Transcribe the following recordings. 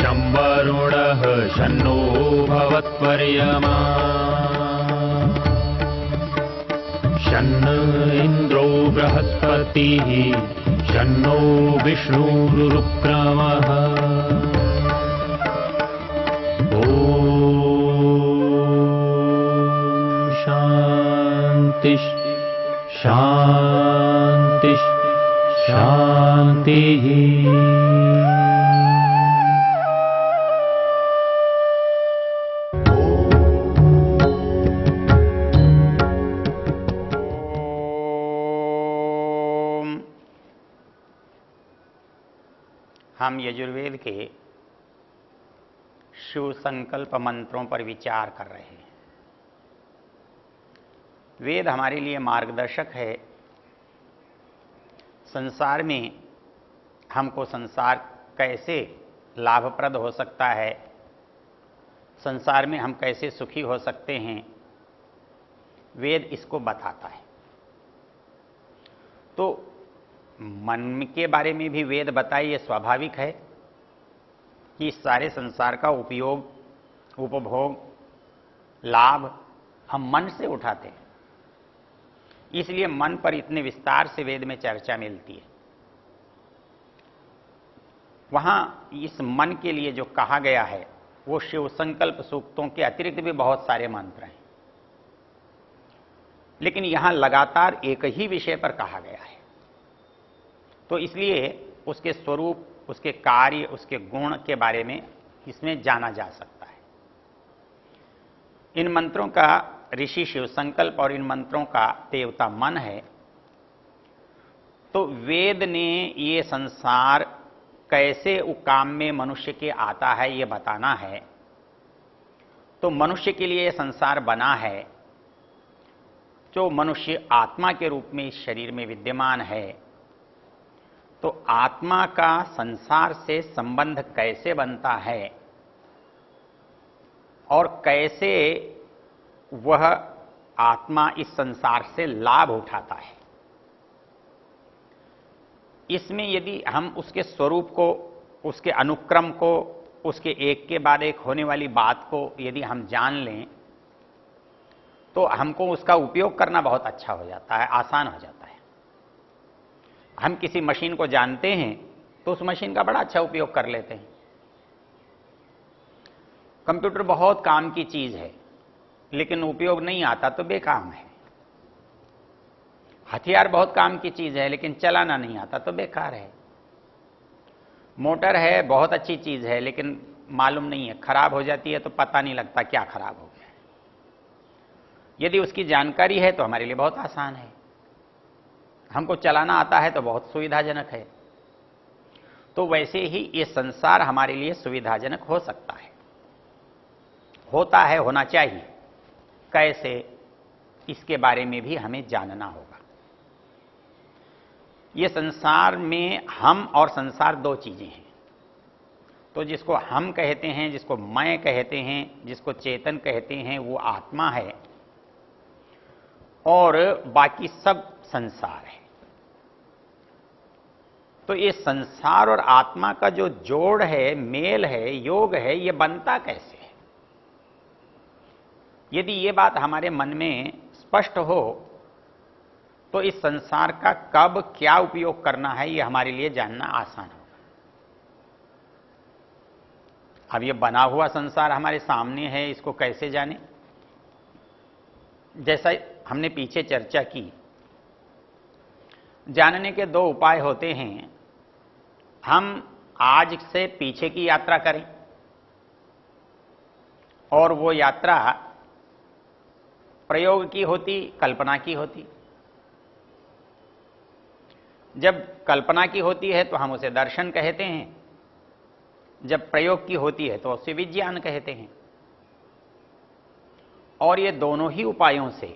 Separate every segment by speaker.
Speaker 1: शं वरुणः शन्नो भवत्वर्यमा शन्न इन्द्रो बृहस्पतिः शन्नो विष्णुरुक्रमः ॐ शान्ति शान्ति शान्तिः।
Speaker 2: हम यजुर्वेद के शिव संकल्प मंत्रों पर विचार कर रहे हैं। वेद हमारे लिए मार्गदर्शक है। संसार में हमको संसार कैसे लाभप्रद हो सकता है, संसार में हम कैसे सुखी हो सकते हैं, वेद इसको बताता है। तो मन के बारे में भी वेद बताए, ये स्वाभाविक है कि इस सारे संसार का उपयोग, उपभोग, लाभ हम मन से उठाते हैं। इसलिए मन पर इतने विस्तार से वेद में चर्चा मिलती है। वहां इस मन के लिए जो कहा गया है वो शिव संकल्प सूक्तों के अतिरिक्त भी बहुत सारे मंत्र हैं, लेकिन यहां लगातार एक ही विषय पर कहा गया है। तो इसलिए उसके स्वरूप, उसके कार्य, उसके गुण के बारे में इसमें जाना जा सकता है। इन मंत्रों का ऋषि शिव संकल्प और इन मंत्रों का देवता मन है। तो वेद ने ये संसार कैसे काम में मनुष्य के आता है ये बताना है। तो मनुष्य के लिए संसार बना है, जो मनुष्य आत्मा के रूप में इस शरीर में विद्यमान है। तो आत्मा का संसार से संबंध कैसे बनता है और कैसे वह आत्मा इस संसार से लाभ उठाता है, इसमें यदि हम उसके स्वरूप को, उसके अनुक्रम को, उसके एक के बाद एक होने वाली बात को यदि हम जान लें तो हमको उसका उपयोग करना बहुत अच्छा हो जाता है, आसान हो जाता है। हम किसी मशीन को जानते हैं तो उस मशीन का बड़ा अच्छा उपयोग कर लेते हैं। कंप्यूटर बहुत काम की चीज है, लेकिन उपयोग नहीं आता तो बेकाम है। हथियार बहुत काम की चीज है, लेकिन चलाना नहीं आता तो बेकार है। मोटर है, बहुत अच्छी चीज है, लेकिन मालूम नहीं है, खराब हो जाती है तो पता नहीं लगता क्या खराब हो गया है। यदि उसकी जानकारी है तो हमारे लिए बहुत आसान है, हमको चलाना आता है तो बहुत सुविधाजनक है। तो वैसे ही ये संसार हमारे लिए सुविधाजनक हो सकता है, होता है, होना चाहिए। कैसे, इसके बारे में भी हमें जानना होगा। ये संसार में हम और संसार दो चीजें हैं। तो जिसको हम कहते हैं, जिसको मैं कहते हैं, जिसको चेतन कहते हैं, वो आत्मा है और बाकी सब संसार है। तो ये संसार और आत्मा का जो जोड़ है, मेल है, योग है, ये बनता कैसे है? यदि ये बात हमारे मन में स्पष्ट हो तो इस संसार का कब क्या उपयोग करना है ये हमारे लिए जानना आसान होगा। अब ये बना हुआ संसार हमारे सामने है, इसको कैसे जाने? जैसा हमने पीछे चर्चा की, जानने के दो उपाय होते हैं। हम आज से पीछे की यात्रा करें और वो यात्रा प्रयोग की होती, कल्पना की होती। जब कल्पना की होती है तो हम उसे दर्शन कहते हैं, जब प्रयोग की होती है तो उसे विज्ञान कहते हैं। और ये दोनों ही उपायों से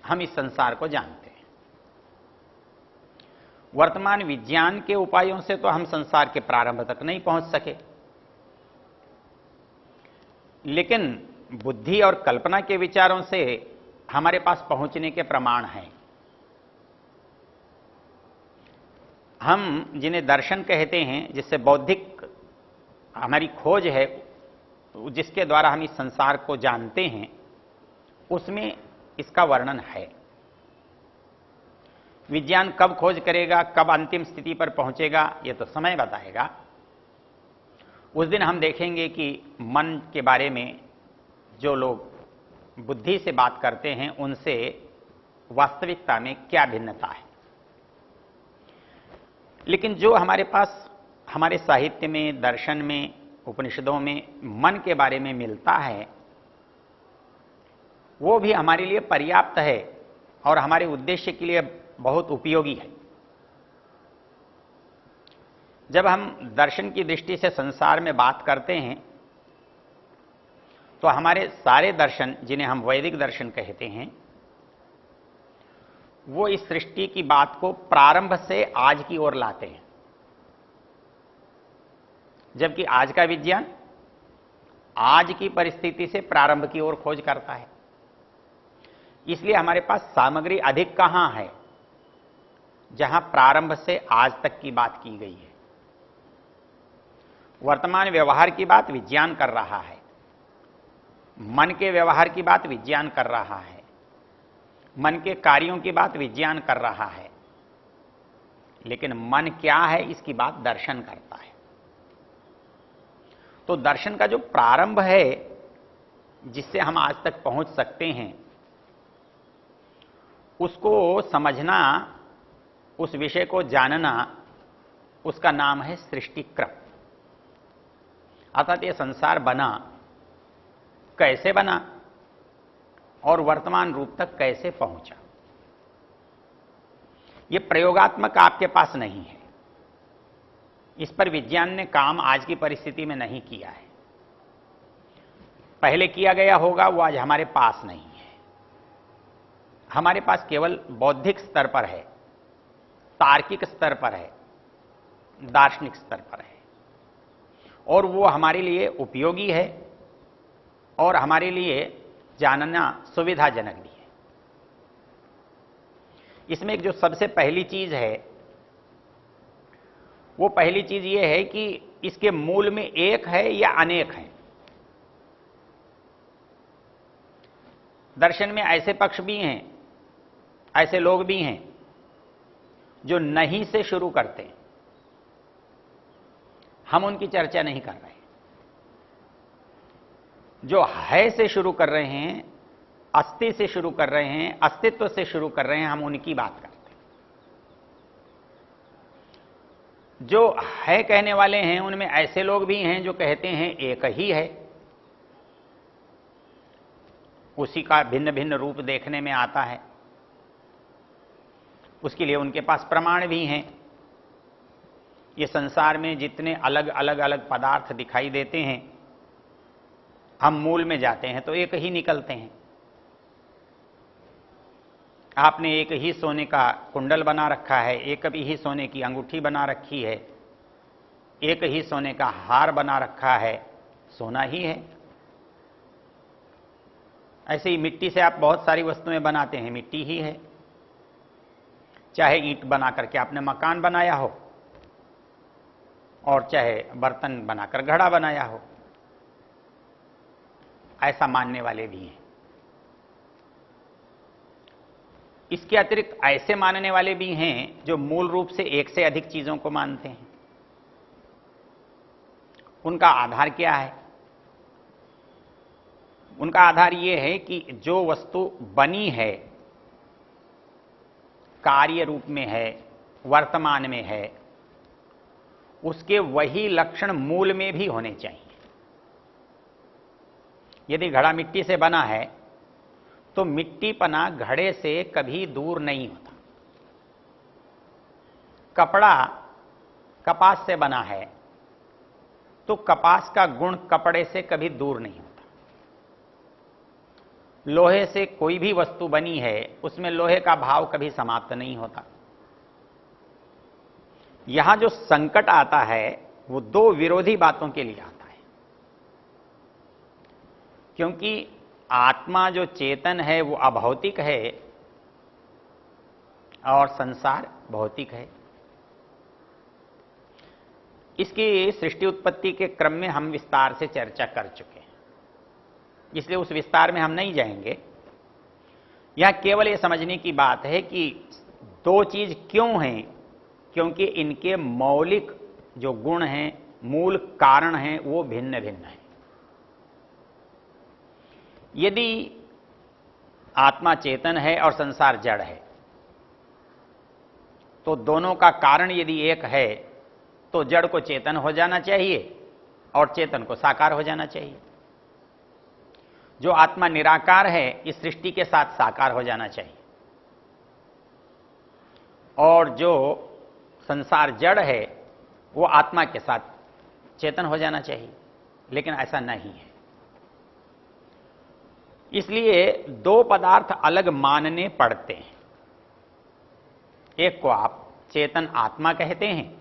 Speaker 2: हम इस संसार को जानते हैं। वर्तमान विज्ञान के उपायों से तो हम संसार के प्रारंभ तक नहीं पहुंच सके, लेकिन बुद्धि और कल्पना के विचारों से हमारे पास पहुंचने के प्रमाण हैं। हम जिन्हें दर्शन कहते हैं, जिससे बौद्धिक हमारी खोज है, जिसके द्वारा हम इस संसार को जानते हैं, उसमें इसका वर्णन है। विज्ञान कब खोज करेगा, कब अंतिम स्थिति पर पहुंचेगा, यह तो समय बताएगा। उस दिन हम देखेंगे कि मन के बारे में जो लोग बुद्धि से बात करते हैं, उनसे वास्तविकता में क्या भिन्नता है। लेकिन जो हमारे पास हमारे साहित्य में, दर्शन में, उपनिषदों में मन के बारे में मिलता है, वो भी हमारे लिए पर्याप्त है और हमारे उद्देश्य के लिए बहुत उपयोगी है। जब हम दर्शन की दृष्टि से संसार में बात करते हैं, तो हमारे सारे दर्शन, जिन्हें हम वैदिक दर्शन कहते हैं, वो इस सृष्टि की बात को प्रारंभ से आज की ओर लाते हैं, जबकि आज का विज्ञान आज की परिस्थिति से प्रारंभ की ओर खोज करता है। इसलिए हमारे पास सामग्री अधिक कहां है जहां प्रारंभ से आज तक की बात की गई है। वर्तमान व्यवहार की बात विज्ञान कर रहा है, मन के व्यवहार की बात विज्ञान कर रहा है, मन के कार्यों की बात विज्ञान कर रहा है, लेकिन मन क्या है इसकी बात दर्शन करता है। तो दर्शन का जो प्रारंभ है, जिससे हम आज तक पहुंच सकते हैं, उसको समझना, उस विषय को जानना, उसका नाम है सृष्टिक्रम। अर्थात यह संसार बना, कैसे बना और वर्तमान रूप तक कैसे पहुंचा, यह प्रयोगात्मक आपके पास नहीं है। इस पर विज्ञान ने काम आज की परिस्थिति में नहीं किया है। पहले किया गया होगा, वो आज हमारे पास नहीं है। हमारे पास केवल बौद्धिक स्तर पर है, तार्किक स्तर पर है, दार्शनिक स्तर पर है, और वो हमारे लिए उपयोगी है और हमारे लिए जानना सुविधाजनक भी है। इसमें एक जो सबसे पहली चीज है, वो पहली चीज ये है कि इसके मूल में एक है या अनेक है। दर्शन में ऐसे पक्ष भी हैं, ऐसे लोग भी हैं जो नहीं से शुरू करते हैं। हम उनकी चर्चा नहीं कर रहे। जो है से शुरू कर रहे हैं, अस्थि से शुरू कर रहे हैं, अस्तित्व से शुरू कर रहे हैं, हम उनकी बात करते हैं। जो है कहने वाले हैं, उनमें ऐसे लोग भी हैं जो कहते हैं एक ही है, उसी का भिन्न भिन्न रूप देखने में आता है। उसके लिए उनके पास प्रमाण भी हैं। ये संसार में जितने अलग अलग अलग पदार्थ दिखाई देते हैं, हम मूल में जाते हैं तो एक ही निकलते हैं। आपने एक ही सोने का कुंडल बना रखा है, एक ही सोने की अंगूठी बना रखी है, एक ही सोने का हार बना रखा है, सोना ही है। ऐसे ही मिट्टी से आप बहुत सारी वस्तुएं बनाते हैं, मिट्टी ही है। चाहे ईंट बना करके आपने मकान बनाया हो, और चाहे बर्तन बनाकर घड़ा बनाया हो, ऐसा मानने वाले भी हैं। इसके अतिरिक्त ऐसे मानने वाले भी हैं जो मूल रूप से एक से अधिक चीजों को मानते हैं। उनका आधार क्या है? उनका आधार यह है कि जो वस्तु बनी है, कार्य रूप में है, वर्तमान में है, उसके वही लक्षण मूल में भी होने चाहिए। यदि घड़ा मिट्टी से बना है तो मिट्टीपना घड़े से कभी दूर नहीं होता। कपड़ा कपास से बना है तो कपास का गुण कपड़े से कभी दूर नहीं होता। लोहे से कोई भी वस्तु बनी है, उसमें लोहे का भाव कभी समाप्त नहीं होता। यहां जो संकट आता है वो दो विरोधी बातों के लिए आता है, क्योंकि आत्मा जो चेतन है वो अभौतिक है और संसार भौतिक है। इसकी सृष्टि उत्पत्ति के क्रम में हम विस्तार से चर्चा कर चुके हैं, इसलिए उस विस्तार में हम नहीं जाएंगे। यह केवल ये समझने की बात है कि दो चीज क्यों हैं, क्योंकि इनके मौलिक जो गुण हैं, मूल कारण हैं, वो भिन्न भिन्न हैं। यदि आत्मा चेतन है और संसार जड़ है, तो दोनों का कारण यदि एक है, तो जड़ को चेतन हो जाना चाहिए और चेतन को साकार हो जाना चाहिए। जो आत्मा निराकार है, इस सृष्टि के साथ साकार हो जाना चाहिए, और जो संसार जड़ है वो आत्मा के साथ चेतन हो जाना चाहिए, लेकिन ऐसा नहीं है। इसलिए दो पदार्थ अलग मानने पड़ते हैं। एक को आप चेतन आत्मा कहते हैं,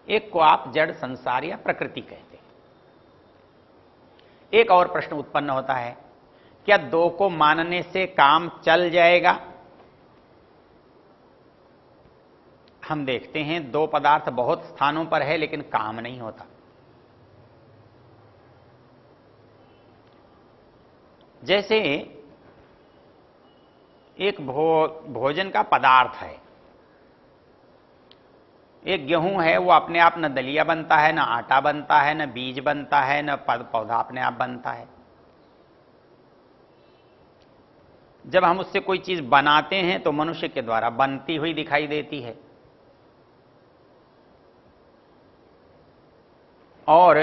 Speaker 2: एक को आप जड़ संसार या प्रकृति कहते हैं। एक और प्रश्न उत्पन्न होता है, क्या दो को मानने से काम चल जाएगा? हम देखते हैं दो पदार्थ बहुत स्थानों पर है, लेकिन काम नहीं होता। जैसे एक भोजन का पदार्थ है, एक गेहूं है, वो अपने आप न दलिया बनता है, न आटा बनता है, न बीज बनता है, न पौधा अपने आप बनता है। जब हम उससे कोई चीज बनाते हैं तो मनुष्य के द्वारा बनती हुई दिखाई देती है, और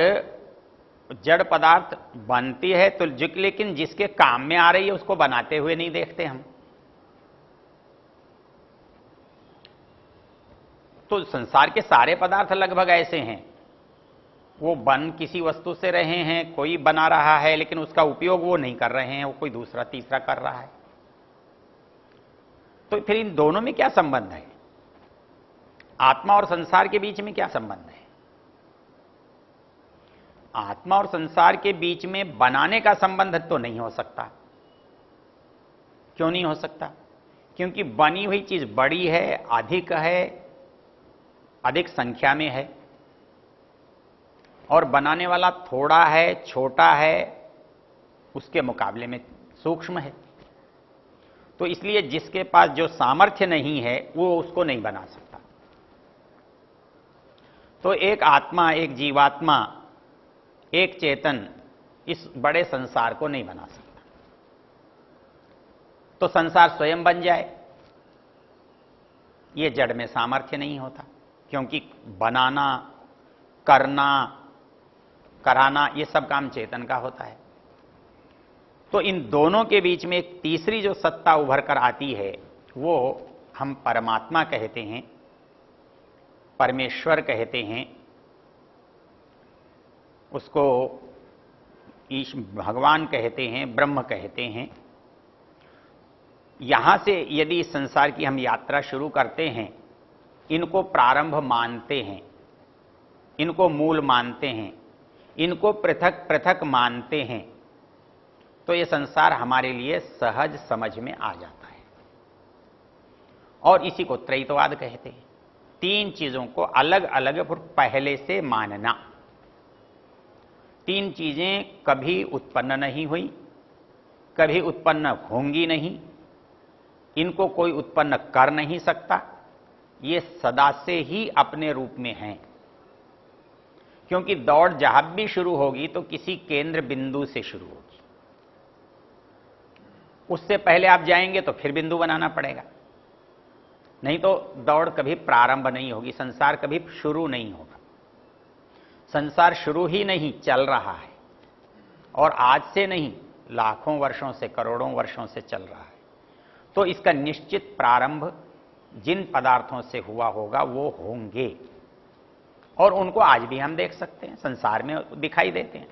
Speaker 2: जड़ पदार्थ बनती है तो लेकिन जिसके काम में आ रही है उसको बनाते हुए नहीं देखते हम। तो संसार के सारे पदार्थ लगभग ऐसे हैं, वो बन किसी वस्तु से रहे हैं, कोई बना रहा है, लेकिन उसका उपयोग वो नहीं कर रहे हैं, वो कोई दूसरा तीसरा कर रहा है। तो फिर इन दोनों में क्या संबंध है? आत्मा और संसार के बीच में क्या संबंध है? आत्मा और संसार के बीच में बनाने का संबंध तो नहीं हो सकता। क्यों नहीं हो सकता? क्योंकि बनी हुई चीज बड़ी है, अधिक है, अधिक संख्या में है, और बनाने वाला थोड़ा है, छोटा है, उसके मुकाबले में सूक्ष्म है। तो इसलिए जिसके पास जो सामर्थ्य नहीं है वो उसको नहीं बना सकता। तो एक आत्मा, एक जीवात्मा, एक चेतन इस बड़े संसार को नहीं बना सकता। तो संसार स्वयं बन जाए, ये जड़ में सामर्थ्य नहीं होता, क्योंकि बनाना, करना, कराना, ये सब काम चेतन का होता है। तो इन दोनों के बीच में एक तीसरी जो सत्ता उभर कर आती है, वो हम परमात्मा कहते हैं, परमेश्वर कहते हैं, उसको भगवान कहते हैं, ब्रह्म कहते हैं। यहां से यदि इस संसार की हम यात्रा शुरू करते हैं, इनको प्रारंभ मानते हैं, इनको मूल मानते हैं, इनको पृथक पृथक मानते हैं, तो ये संसार हमारे लिए सहज समझ में आ जाता है। और इसी को त्रैतवाद कहते हैं। तीन चीजों को अलग अलग पहले से मानना। तीन चीजें कभी उत्पन्न नहीं हुई, कभी उत्पन्न होंगी नहीं, इनको कोई उत्पन्न कर नहीं सकता, ये सदा से ही अपने रूप में हैं। क्योंकि दौड़ जहां भी शुरू होगी तो किसी केंद्र बिंदु से शुरू होगी, उससे पहले आप जाएंगे तो फिर बिंदु बनाना पड़ेगा, नहीं तो दौड़ कभी प्रारंभ नहीं होगी, संसार कभी शुरू नहीं होगा। संसार शुरू ही नहीं, चल रहा है, और आज से नहीं, लाखों वर्षों से, करोड़ों वर्षों से चल रहा है। तो इसका निश्चित प्रारंभ जिन पदार्थों से हुआ होगा वो होंगे, और उनको आज भी हम देख सकते हैं, संसार में दिखाई देते हैं।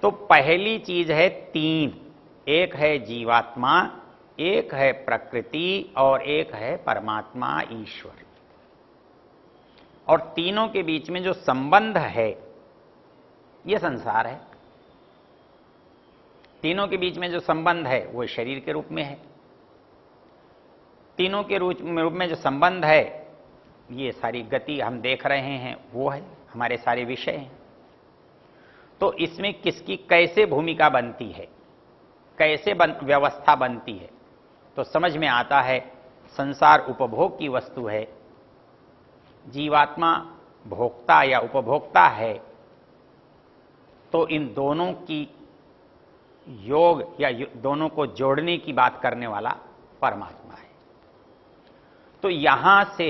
Speaker 2: तो पहली चीज है तीन, एक है जीवात्मा, एक है प्रकृति, और एक है परमात्मा ईश्वर। और तीनों के बीच में जो संबंध है ये संसार है। तीनों के बीच में जो संबंध है वो शरीर के रूप में है। तीनों के रूप में जो संबंध है ये सारी गति हम देख रहे हैं वो है, हमारे सारे विषय हैं। तो इसमें किसकी कैसे भूमिका बनती है, कैसे व्यवस्था बनती है, तो समझ में आता है संसार उपभोग की वस्तु है, जीवात्मा भोक्ता या उपभोक्ता है। तो इन दोनों की योग या दोनों को जोड़ने की बात करने वाला परमात्मा है। तो यहां से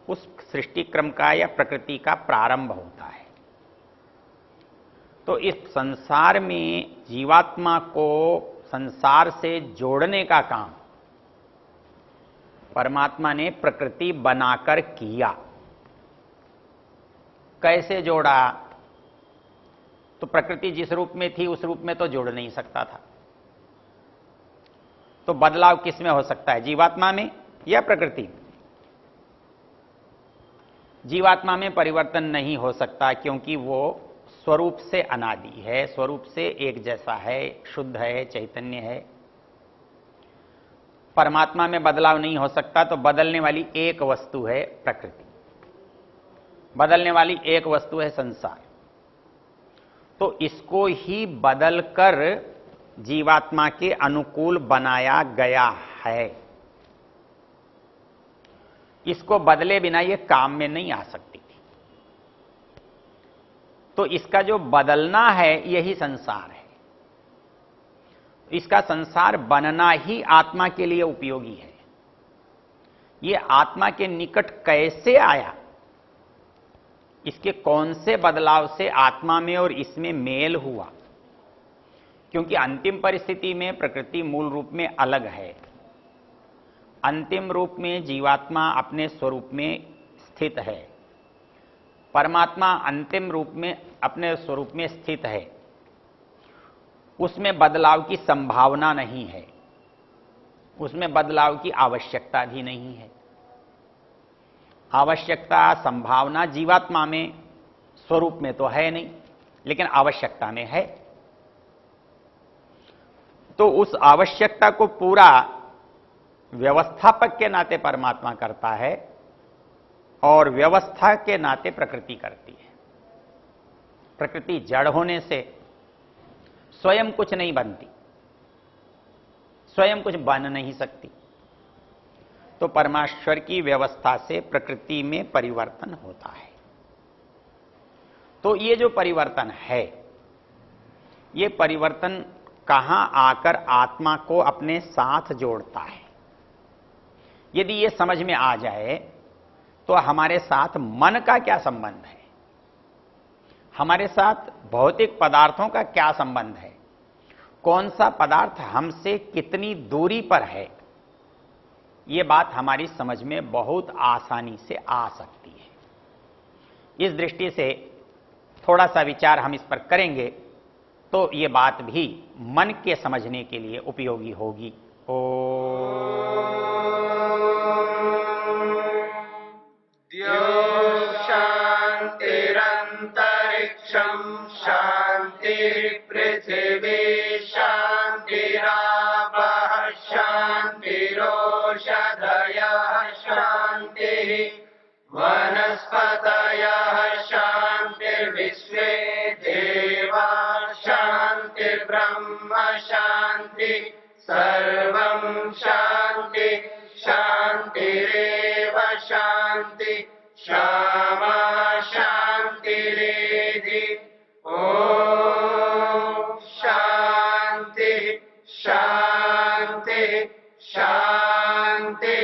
Speaker 2: उस सृष्टि क्रम का या प्रकृति का प्रारंभ होता है। तो इस संसार में जीवात्मा को संसार से जोड़ने का काम परमात्मा ने प्रकृति बनाकर किया। कैसे जोड़ा? तो प्रकृति जिस रूप में थी उस रूप में तो जोड़ नहीं सकता था। तो बदलाव किस में हो सकता है, जीवात्मा में या प्रकृति में? जीवात्मा में परिवर्तन नहीं हो सकता, क्योंकि वो स्वरूप से अनादि है, स्वरूप से एक जैसा है, शुद्ध है, चैतन्य है। परमात्मा में बदलाव नहीं हो सकता, तो बदलने वाली एक वस्तु है प्रकृति, बदलने वाली एक वस्तु है संसार। तो इसको ही बदलकर जीवात्मा के अनुकूल बनाया गया है। इसको बदले बिना ये काम में नहीं आ सकती थी। तो इसका जो बदलना है यही संसार है। इसका संसार बनना ही आत्मा के लिए उपयोगी है। ये आत्मा के निकट कैसे आया, इसके कौन से बदलाव से आत्मा में और इसमें मेल हुआ, क्योंकि अंतिम परिस्थिति में प्रकृति मूल रूप में अलग है। अंतिम रूप में जीवात्मा अपने स्वरूप में स्थित है, परमात्मा अंतिम रूप में अपने स्वरूप में स्थित है। उसमें बदलाव की संभावना नहीं है, उसमें बदलाव की आवश्यकता भी नहीं है। आवश्यकता संभावना जीवात्मा में स्वरूप में तो है नहीं, लेकिन आवश्यकता में है। तो उस आवश्यकता को पूरा व्यवस्थापक के नाते परमात्मा करता है और व्यवस्था के नाते प्रकृति करती है। प्रकृति जड़ होने से स्वयं कुछ नहीं बनती, स्वयं कुछ बन नहीं सकती। तो परमेश्वर की व्यवस्था से प्रकृति में परिवर्तन होता है। तो ये जो परिवर्तन है, ये परिवर्तन कहां आकर आत्मा को अपने साथ जोड़ता है। यदि ये समझ में आ जाए तो हमारे साथ मन का क्या संबंध है, हमारे साथ भौतिक पदार्थों का क्या संबंध है, कौन सा पदार्थ हमसे कितनी दूरी पर है, ये बात हमारी समझ में बहुत आसानी से आ सकती है। इस दृष्टि से थोड़ा सा विचार हम इस पर करेंगे तो ये बात भी मन के समझने के लिए उपयोगी होगी।
Speaker 3: शांतिरंतरिक्षं शांतिर्पृथिवी शांतिरापः शांतिरोषधयः शांतिः वनस्पतयः शांतिर्विश्वे देवाः शांतिर्ब्रह्म शांति सर्वं शांति शांतिरेव शांति क्षमा शांतिरेधि। ओम शांति शांति शांति।